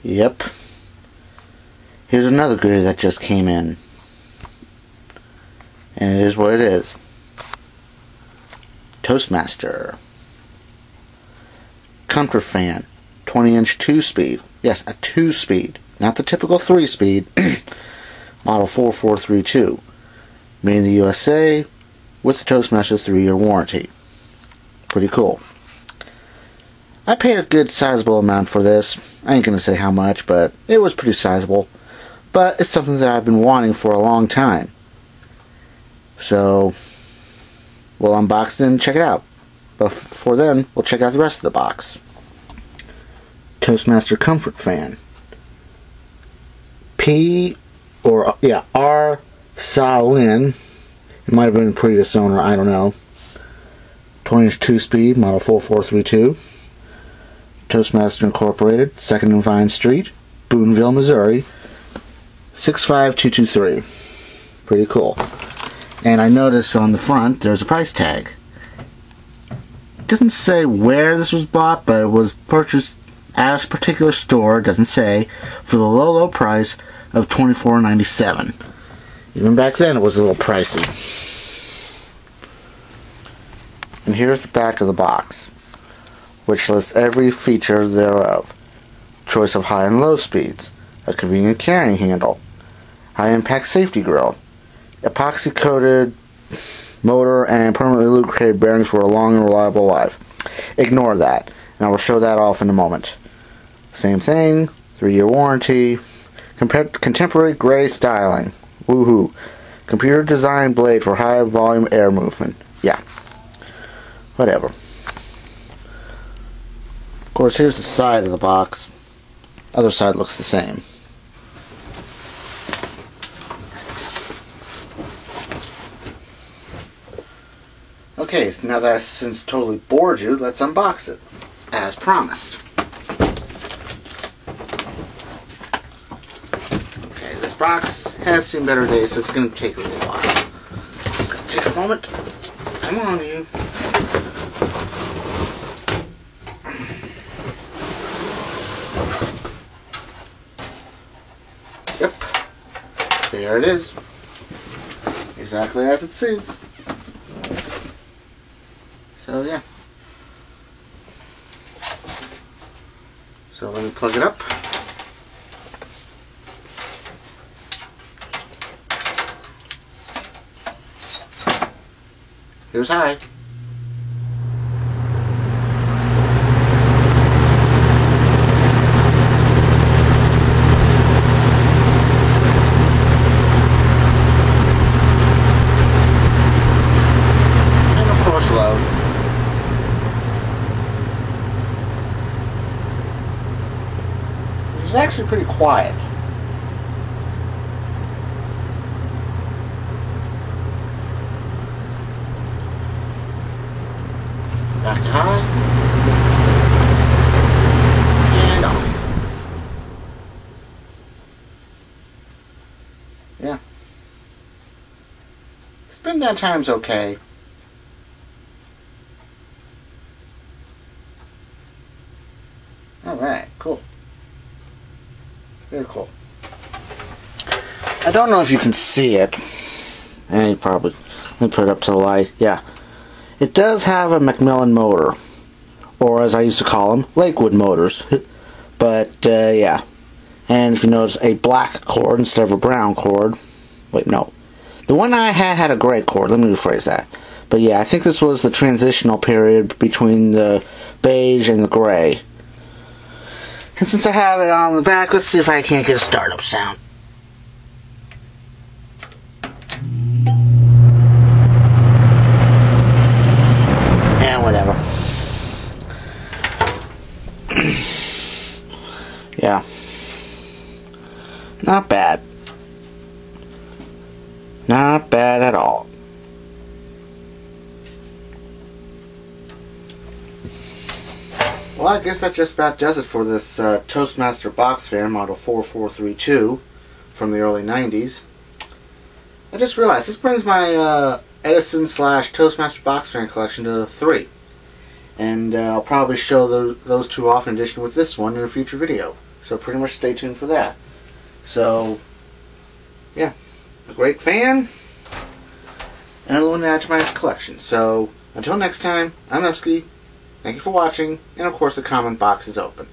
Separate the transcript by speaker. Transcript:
Speaker 1: Yep. Here's another goodie that just came in. And it is what it is. Toastmaster. Comfort fan. 20-inch 2-speed. Yes, a 2-speed. Not the typical 3-speed. Model 4432. Made in the USA with the Toastmaster 3-year warranty. Pretty cool. I paid a good sizable amount for this. I ain't gonna say how much, but it was pretty sizable. But it's something that I've been wanting for a long time. So, we'll unbox it and check it out. But before then, we'll check out the rest of the box. Toastmaster Comfort Fan. R. Sa-Lin. It might have been the previous owner, I don't know. 20-inch 2-speed, model 4432. Toastmaster Incorporated, 2nd and Vine Street, Boonville, Missouri, 65223. Pretty cool. And I noticed on the front there's a price tag. It doesn't say where this was bought, but it was purchased at a particular store, it doesn't say, for the low price of $24.97. Even back then it was a little pricey. And here's the back of the box, which lists every feature thereof. Choice of high and low speeds, a convenient carrying handle, high impact safety grille, epoxy coated motor, and permanently lubricated bearings for a long and reliable life. Ignore that, and I will show that off in a moment. Same thing, 3-year warranty, contemporary gray styling, woohoo, computer designed blade for high volume air movement. Yeah, whatever. Of course, here's the side of the box. Other side looks the same. Okay, so now that I've since totally bored you, let's unbox it, as promised. Okay, this box has seen better days, so it's going to take a little while. It's going to take a moment. Come on, you. Yep. There it is. Exactly as it says. So yeah. So let me plug it up. Here's high. And of course low. Which is actually pretty quiet. Back to high. And off. Yeah. Spin down time's okay. Alright, cool. Very cool. I don't know if you can see it. And you probably, let me put it up to the light. Yeah. It does have a Macmillan motor, or as I used to call them, Lakewood motors. But, yeah. And if you notice, a black cord instead of a brown cord. Wait, no. The one I had a gray cord. Let me rephrase that. But yeah, I think this was the transitional period between the beige and the gray. And since I have it on the back, let's see if I can't get a startup sound. Whatever. Yeah. Not bad. Not bad at all. Well, I guess that just about does it for this Toastmaster box fan model 4432 from the early 90s. I just realized this brings my Edison / Toastmaster box fan collection to 3. And I'll probably show those two off in addition with this one in a future video. So pretty much stay tuned for that. So, yeah, a great fan, and another one to add to my collection. So, until next time, I'm Esky. Thank you for watching, and of course the comment box is open.